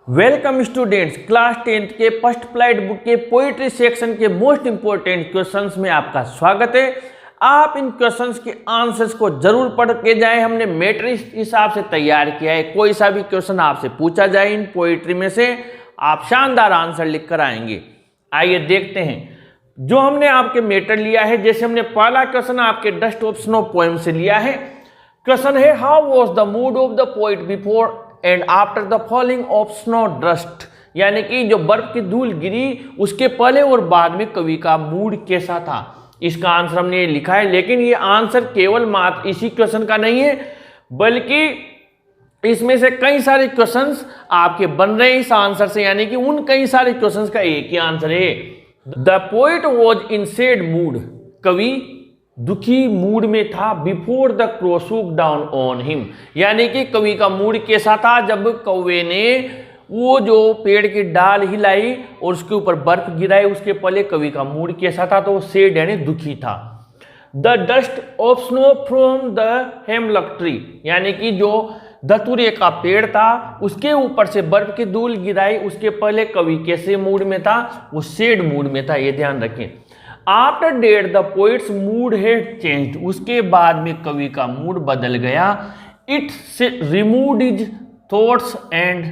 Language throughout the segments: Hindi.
वेलकम स्टूडेंट्स, क्लास 10th के फर्स्ट फ्लाइट बुक के पोइट्री सेक्शन के मोस्ट इंपोर्टेंट क्वेश्चंस में आपका स्वागत है। आप इन क्वेश्चंस के आंसर्स को जरूर पढ़ के जाएं। हमने मैट्रिक्स हिसाब से तैयार किया है। कोई सा भी क्वेश्चन आपसे पूछा जाए इन पोइट्री में से आप शानदार आंसर लिख कर आएंगे। आइए देखते हैं जो हमने आपके मैटर लिया है। जैसे हमने पहला क्वेश्चन आपके डस्ट ऑफ स्नो पोएम से लिया है। क्वेश्चन है, how was the mood off the poet before and after the falling of snow dust, यानी कि जो बर्फ की धूल गिरी उसके पहले और बाद में कवि का मूड कैसा था। इसका आंसर हमने लिखा है, लेकिन ये आंसर केवल मात्र इसी क्वेश्चन का नहीं है, बल्कि इसमें से कई सारे क्वेश्चंस आपके बन रहे हैं इस आंसर से, यानी कि उन कई सारे क्वेश्चंस का एक ही आंसर है। The poet was in sad mood, कवि दुखी मूड में था। Before the crow shook down on him, यानी कि कवि का मूड कैसा था जब कौवे ने वो जो पेड़ की डाल हिलाई और उसके ऊपर बर्फ गिराई, उसके पहले कवि का मूड कैसा था, तो सैड यानी दुखी था। The dust of snow from the hemlock tree, यानी कि जो धतूरे का पेड़ था उसके ऊपर से बर्फ की धूल गिराई, उसके पहले कवि कैसे मूड में था, वो सैड मूड में था, ये ध्यान रखें। After that the poet's mood had changed, उसके बाद में कवि का मूड बदल गया। It removed his thoughts and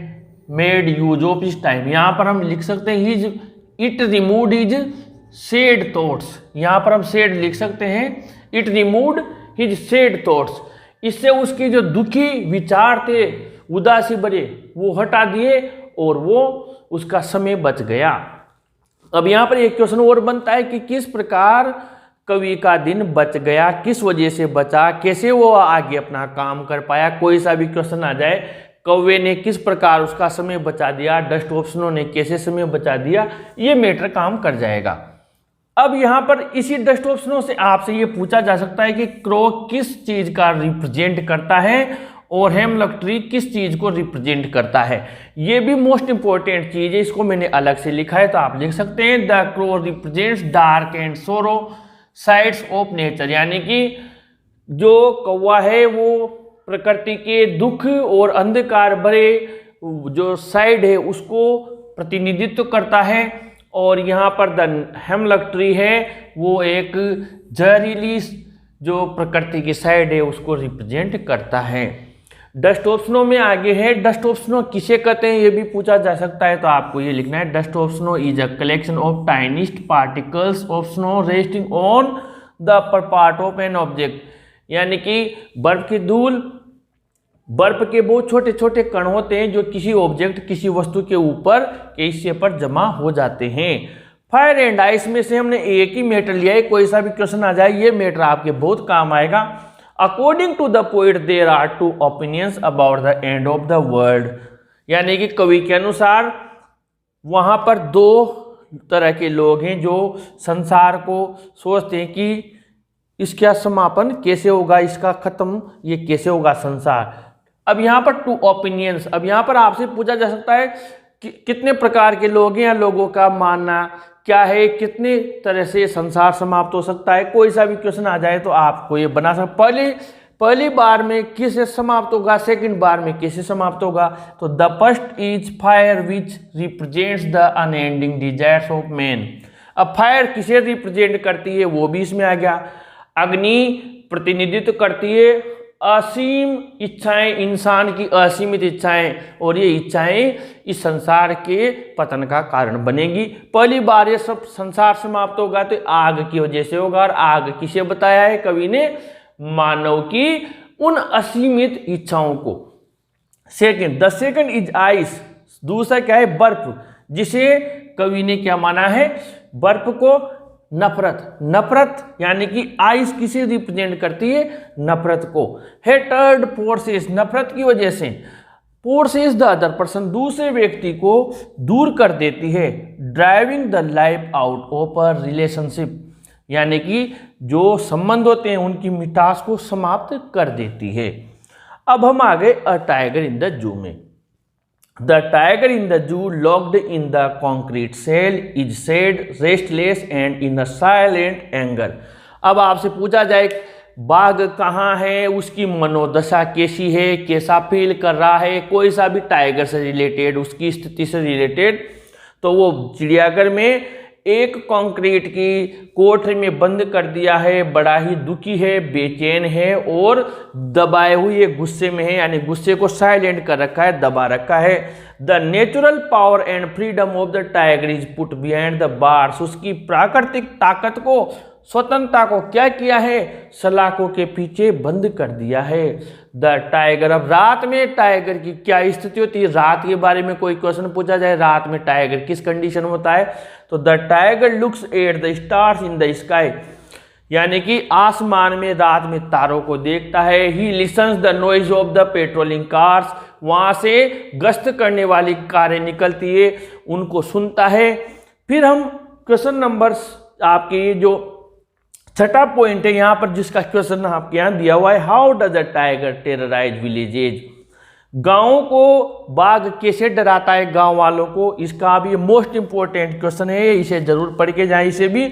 made use of his time, यहाँ पर हम लिख सकते हैं his, it removed his sad thoughts, यहाँ पर हम सैड लिख सकते हैं। It removed his sad thoughts, इससे उसके जो दुखी विचार थे उदासी भरे वो हटा दिए और वो उसका समय बच गया। अब यहाँ पर एक क्वेश्चन और बनता है कि किस प्रकार कवि का दिन बच गया, किस वजह से बचा, कैसे वो आगे अपना काम कर पाया। कोई सा भी क्वेश्चन आ जाए, कौवे ने किस प्रकार उसका समय बचा दिया, डस्ट ऑफ स्नो ने कैसे समय बचा दिया, ये मैटर काम कर जाएगा। अब यहाँ पर इसी डस्ट ऑफ स्नो से आपसे ये पूछा जा सकता है कि क्रो किस चीज का रिप्रेजेंट करता है और हेमलॉक ट्री किस चीज को रिप्रेजेंट करता है। ये भी मोस्ट इंपॉर्टेंट चीज है, इसको मैंने अलग से लिखा है तो आप लिख सकते हैं the crow represents dark and सोरो साइड्स ऑफ नेचर, यानी कि जो कौवा है वो प्रकृति के दुख और अंधकार भरे जो साइड है उसको प्रतिनिधित्व करता है। और यहाँ पर द हेमलॉक ट्री है वो एक जहरीली जो प्रकृति की साइड है उसको रिप्रेजेंट करता है। डस्ट ऑफ स्नो में आगे है, डस्ट ऑफ स्नो किसे कहते हैं ये भी पूछा जा सकता है, तो आपको ये लिखना है dust of snow is a collection of tiniest particles of snow resting on the upper part of an object, यानी कि बर्फ की धूल, बर्फ के बहुत छोटे छोटे कण होते हैं जो किसी ऑब्जेक्ट किसी वस्तु के ऊपर के हिस्से पर जमा हो जाते हैं। फायर एंड आइस में से हमने एक ही मैटर लिया है, कोई सा भी क्वेश्चन आ जाए ये मैटर आपके बहुत काम आएगा। According to the poet there are two opinions about the end of the world, यानी कि कवि के अनुसार वहां पर दो तरह के लोग हैं जो संसार को सोचते हैं कि इसका समापन कैसे होगा, इसका खत्म ये कैसे होगा संसार। अब यहाँ पर टू ओपिनियंस, अब यहाँ पर आपसे पूछा जा सकता है कि कितने प्रकार के लोग हैं या लोगों का मानना क्या है, कितने तरह से संसार समाप्त हो सकता है। कोई सा भी क्वेश्चन आ जाए तो आपको ये बना सकते, पहली बार में किससे समाप्त होगा, सेकंड बार में कैसे समाप्त होगा। तो the first is fire which represents the unending desires of man. अब फायर किसे रिप्रेजेंट करती है वो भी इसमें आ गया। अग्नि प्रतिनिधित्व करती है असीम इच्छाएं, इंसान की असीमित इच्छाएं, और ये इच्छाएं इस संसार के पतन का कारण बनेगी। पहली बार ये सब संसार समाप्त होगा तो आग की वजह से होगा, और आग किसे बताया है कवि ने, मानव की उन असीमित इच्छाओं को। Second, the second is ice, दूसरा क्या है बर्फ, जिसे कवि ने क्या माना है, बर्फ को नफरत, नफरत यानी कि आइस किसे रिप्रेजेंट करती है, नफरत को। हेटर्ड फोर्सेस, नफरत की वजह से फोर्सेस द अदर पर्सन, दूसरे व्यक्ति को दूर कर देती है। Driving the life out of a relationship, यानी कि जो संबंध होते हैं उनकी मिठास को समाप्त कर देती है। अब हम आ गए a tiger in the zoo में। The tiger in the zoo locked in the concrete cell is sad restless and in a silent anger. अब आपसे पूछा जाए बाघ कहाँ है, उसकी मनोदशा कैसी है, कैसा फील कर रहा है, कोई सा भी टाइगर से रिलेटेड, उसकी स्थिति से रिलेटेड, तो वो चिड़ियाघर में एक कंक्रीट की कोठरी में बंद कर दिया है, बड़ा ही दुखी है, बेचैन है और दबाए हुए गुस्से में है, यानी गुस्से को साइलेंट कर रखा है, दबा रखा है। The natural power and freedom of the tiger is put behind the bars, उसकी प्राकृतिक ताकत को, स्वतंत्रता को क्या किया है, सलाखों के पीछे बंद कर दिया है। द टाइगर, अब रात में टाइगर की क्या स्थिति होती है, रात के बारे में कोई क्वेश्चन पूछा जाए, रात में टाइगर किस कंडीशन में होता है, तो the tiger looks at the stars in the sky, यानी कि आसमान में रात में तारों को देखता है। ही lessons the noise of the patrolling cars, वहां से गश्त करने वाली कारें निकलती है, उनको सुनता है। फिर हम क्वेश्चन नंबर आपकी जो छठा पॉइंट है यहाँ पर, जिसका क्वेश्चन आपके यहाँ दिया हुआ है, how does a tiger terrorise villages, गांवों को बाघ कैसे डराता है गांव वालों को, इसका भी मोस्ट इंपॉर्टेंट क्वेश्चन है, इसे जरूर पढ़ के जाए। इसे भी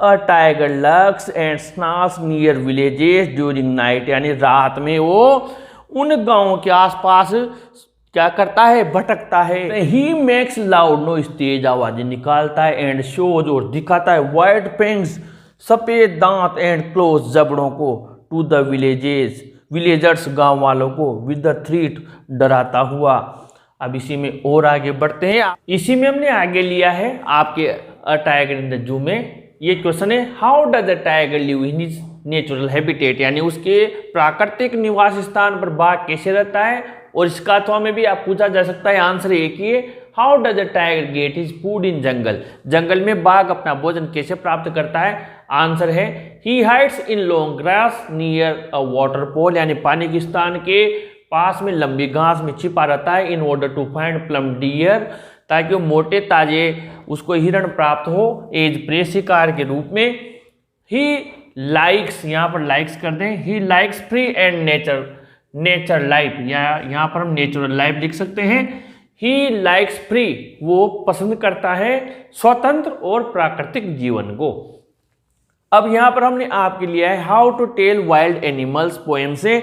tiger lux and snaps near villages during night, यानी रात में वो उन गांवों के आसपास क्या करता है, भटकता है। ही मेक्स लाउड नॉइज, तेज आवाजें निकालता है, एंड शोज, और दिखाता है, वाइट पेंग्स, सफेद दांत, एंड क्लोज, जबड़ों को, टू द विलेजर्स, गांव वालों को, विद द थ्रेट, डराता हुआ। अब इसी में और आगे बढ़ते हैं। इसी में हमने आगे लिया है आपके टाइगर इन द जू में, ये क्वेश्चन है, how does the tiger live in his natural habitat, यानी उसके प्राकृतिक निवास स्थान पर बाघ कैसे रहता है, और इसका अथवा में भी आप पूछा जा सकता है, आंसर एक ही है, how does the tiger get his food in jungle, जंगल में बाघ अपना भोजन कैसे प्राप्त करता है, आंसर है, he hides in long grass near a waterfall, यानी पानी के स्थान के पास में लंबी घास में छिपा रहता है, in order to find plump deer, ताकि वो मोटे ताजे उसको हिरण प्राप्त हो, एज प्रे, शिकार के रूप में। ही लाइक्स, यहाँ पर लाइक्स कर दें, he likes free and nature life, या यहाँ पर हम नेचुरल लाइफ लिख सकते हैं। ही लाइक्स फ्री, वो पसंद करता है स्वतंत्र और प्राकृतिक जीवन को। अब यहाँ पर हमने आपके लिया है how to tell wild animals poem से,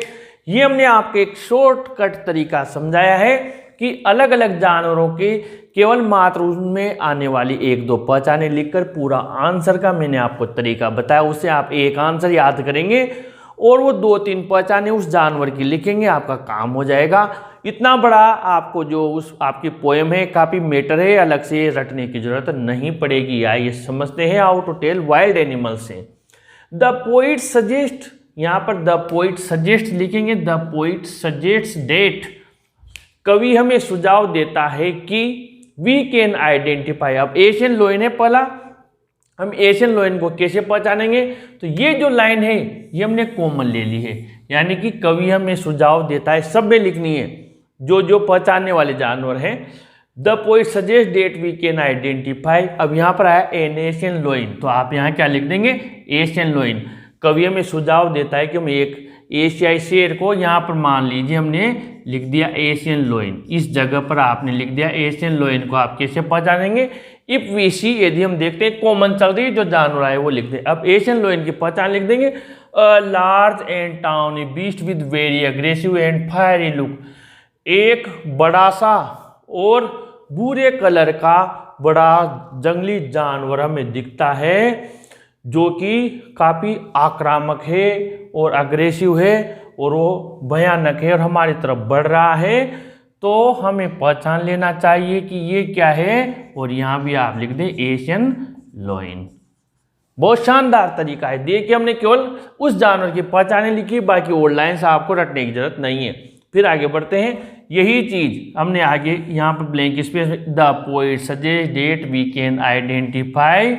ये हमने आपको एक शॉर्टकट तरीका समझाया है कि अलग अलग जानवरों के केवल मात्र उनमें आने वाली एक दो पहचाने लिखकर पूरा आंसर का मैंने आपको तरीका बताया, उससे आप एक आंसर याद करेंगे और वो दो तीन पहचाने उस जानवर की लिखेंगे, आपका काम हो जाएगा। इतना बड़ा आपको जो उस आपकी पोएम है काफ़ी मैटर है, अलग से रटने की जरूरत नहीं पड़ेगी। आइए समझते हैं how to tell wild animals से। द पोइट सजेस्ट, यहाँ पर द पोइट सजेस्ट लिखेंगे, द पोइट सजेस्ट डेट, कवि हमें सुझाव देता है कि वी कैन आइडेंटिफाई, अब एशियन लोयन है पहला, हम एशियन लोयन को कैसे पहचानेंगे, तो ये जो लाइन है ये हमने कॉमन ले ली है, यानी कि कवि हमें सुझाव देता है, सब में लिखनी है जो जो पहचानने वाले जानवर हैं। The poet suggest that we can identify, अब यहाँ पर आया एन एशियन लोइन, तो आप यहाँ क्या लिख देंगे, एशियन लोइन। कवि हमें सुझाव देता है कि हम एक एशियाई शेर को, यहाँ पर मान लीजिए हमने लिख दिया एशियन लोइन, इस जगह पर आपने लिख दिया एशियन लोइन को, आप कैसे पहचानेंगे, इफ वी सी, यदि हम देखते हैं कॉमन चल रही है जो जानवर आए वो लिख दें। अब एशियन लोइन की पहचान लिख देंगे, large and tawny beast with very aggressive and fiery look, एक बड़ा सा और भूरे कलर का बड़ा जंगली जानवर हमें दिखता है जो कि काफ़ी आक्रामक है और अग्रेसिव है और वो भयानक है और हमारी तरफ बढ़ रहा है, तो हमें पहचान लेना चाहिए कि ये क्या है, और यहाँ भी आप लिख दें एशियन लोइन। बहुत शानदार तरीका है, देखिए हमने केवल उस जानवर की पहचाने लिखी, बाकी और लाइन्स आपको रटने की जरूरत नहीं है। फिर आगे बढ़ते हैं, यही चीज हमने आगे यहाँ पर ब्लैंक स्पेस में the poet suggest that we can identify,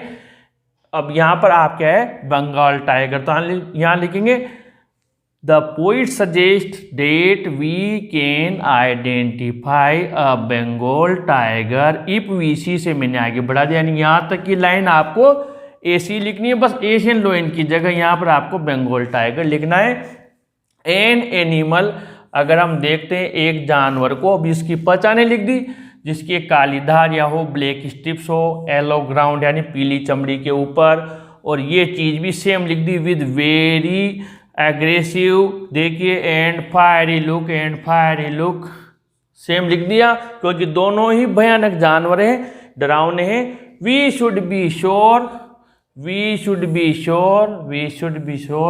अब यहाँ पर आप क्या है बंगाल टाइगर, तो यहाँ लिखेंगे the poet suggest that we can identify a Bengal tiger if we see, से मैंने आगे बढ़ा दिया, यानी यहाँ तक की लाइन आपको एसी लिखनी है, बस एशियन लोइन की जगह यहाँ पर आपको बंगाल टाइगर लिखना है। एन एनिमल, अगर हम देखते हैं एक जानवर को, अब इसकी पहचाने लिख दी, जिसकी काली धारियाँ हो, ब्लैक स्ट्रिप्स हो, येलो ग्राउंड यानी पीली चमड़ी के ऊपर, और ये चीज़ भी सेम लिख दी विद वेरी एग्रेसिव देखिए एंड फायरी लुक सेम लिख दिया, क्योंकि दोनों ही भयानक जानवर हैं, डरावने हैं। We should be sure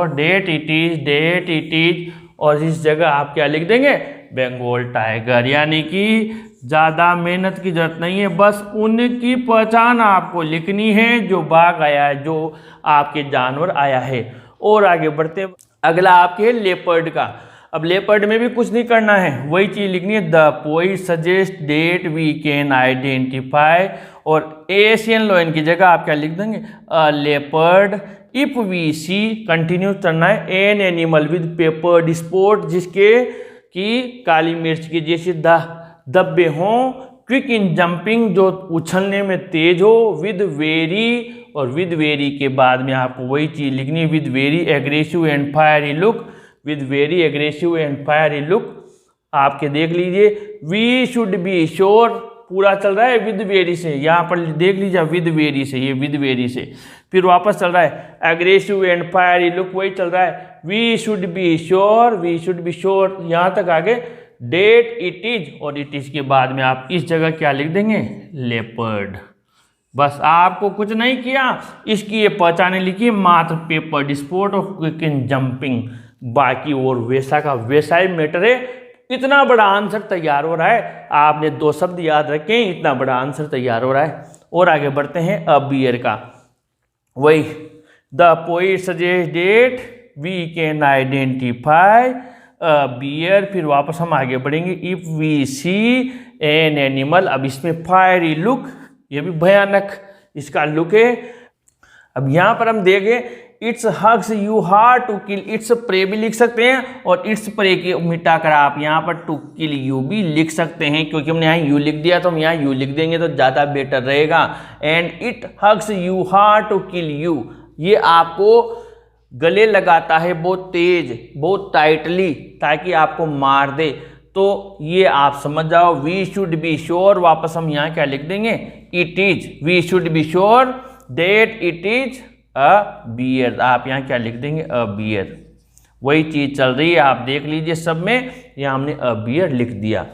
that it is, और इस जगह आप क्या लिख देंगे, बंगाल टाइगर। यानी कि ज़्यादा मेहनत की जरूरत नहीं है, बस उनकी पहचान आपको लिखनी है, जो बाघ आया है, जो आपके जानवर आया है। और आगे बढ़ते, अगला आपके है लेपर्ड का। अब लेपर्ड में भी कुछ नहीं करना है, वही चीज़ लिखनी है। The poet suggest that we can identify, और एशियन लायन की जगह आप क्या लिख देंगे, a leopard. If we see, continue करना है, an animal with peppered spot, जिसके की काली मिर्च की जैसे धब्बे हों, क्विक इन जंपिंग, जो उछलने में तेज हो, विद वेरी, और विद वेरी के बाद में आपको वही चीज़ लिखनी है, with very aggressive and fiery look, with very aggressive and fiery look. आपके देख लीजिए, वी शुड बी श्योर पूरा चल रहा है विद वेरी से, यहाँ पर देख लीजिए विद वेरी से, ये विद वेरी से, फिर वापस चल रहा है एग्रेसिव एंड फायरी लुक, वही चल रहा है वी शुड बी श्योर, यहाँ तक आगे डेट इट इज, और इट इज के बाद में आप इस जगह क्या लिख देंगे, लेपर्ड। बस आपको कुछ नहीं किया, इसकी ये पहचाने लिखी, मात्र पेपर्ड स्पॉट और क्विक इन जंपिंग, बाकी और वैसा का वैसा ही मैटर है। इतना बड़ा आंसर तैयार हो रहा है, आपने 2 शब्द याद रखें, इतना बड़ा आंसर तैयार हो रहा है। और आगे बढ़ते हैं अ बियर का, वही the poet suggest that we can identify a bear, फिर वापस हम आगे बढ़ेंगे। If we see an animal, अब इसमें फायरी लुक, ये भी भयानक इसका लुक है। अब यहाँ पर हम देखें, it's hugs you hard to kill, it's prey भी लिख सकते हैं, और इट्स प्रे के मिटाकर आप यहाँ पर टू किल यू भी लिख सकते हैं, क्योंकि हमने यहाँ यू लिख दिया तो हम यहाँ यू लिख देंगे तो ज़्यादा बेटर रहेगा। And it hugs you hard to kill you, ये आपको गले लगाता है बहुत तेज, बहुत टाइटली, ताकि आपको मार दे। तो ये आप समझ जाओ, वी शुड बी श्योर, वापस हम यहाँ क्या लिख देंगे, it is, we should be sure that it is a bear, आप यहाँ क्या लिख देंगे, अ बियर। वही चीज चल रही है, आप देख लीजिए सब में, यहाँ हमने अ बियर लिख दिया।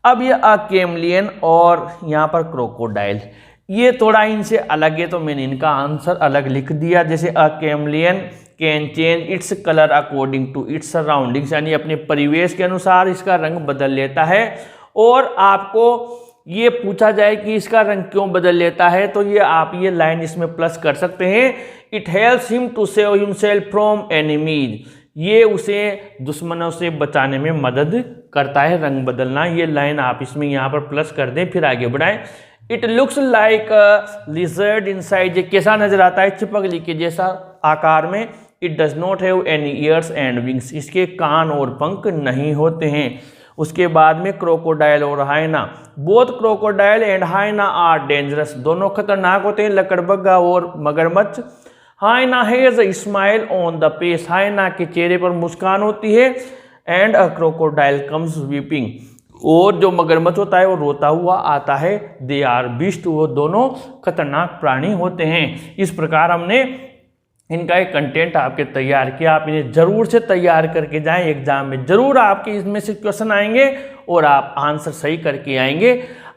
अब ये अ कैमलियन और यहाँ पर क्रोकोडाइल, ये थोड़ा इनसे अलग है, तो मैंने इनका आंसर अलग लिख दिया। जैसे a chameleon can change its colour according to its surroundings, यानी अपने परिवेश के अनुसार इसका रंग बदल लेता है। और आपको ये पूछा जाए कि इसका रंग क्यों बदल लेता है, तो ये आप ये लाइन इसमें प्लस कर सकते हैं। It helps him to save himself from enemies, ये उसे दुश्मनों से बचाने में मदद करता है रंग बदलना। ये लाइन आप इसमें यहाँ पर प्लस कर दें, फिर आगे बढ़ाएं। It looks like lizard inside, ये कैसा नजर आता है, चिपकली के जैसा आकार में। It does not have any years and wings, इसके कान और पंख नहीं होते हैं। उसके बाद में क्रोकोडाइल और hyena, both crocodile and hyena are dangerous, दोनों खतरनाक होते हैं, लकड़बग्गा और मगरमच्छ। Hyena has a smile on the face, hyena के चेहरे पर मुस्कान होती है। And a crocodile comes weeping, और जो मगरमच्छ होता है वो रोता हुआ आता है। दे आर बीस्ट, वो दोनों खतरनाक प्राणी होते हैं। इस प्रकार हमने इनका एक कंटेंट आपके तैयार किया, आप इन्हें जरूर से तैयार करके जाएं, एग्जाम में जरूर आपके इसमें से क्वेश्चन आएंगे और आप आंसर सही करके आएंगे।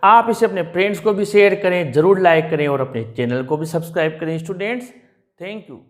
आप इसे अपने फ्रेंड्स को भी शेयर करें, जरूर लाइक करें और अपने चैनल को भी सब्सक्राइब करें स्टूडेंट्स। Thank you.